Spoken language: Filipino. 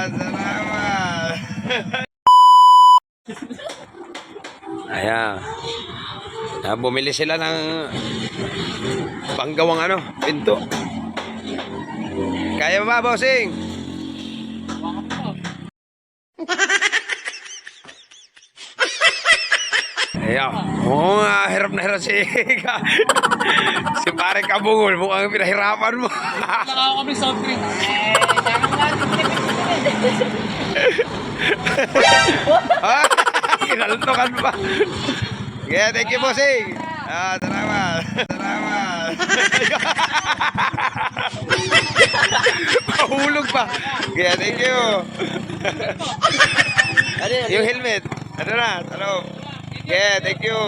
Salamat. Ayan. Bumili sila ng panggawang ano, pinto. Kaya ba, bossing? Ayan. Oo nga, hirap na hirap si si pare Kabungol. Mukhang pinahirapan mo. Nakaka kami soft drink. Kinaluntokan pa. Yeah, thank you, bossing. Salamat. Salamat. Mahulog pa. Yeah, thank you. Yung helmet. Ano na? Ano? Yeah, thank you.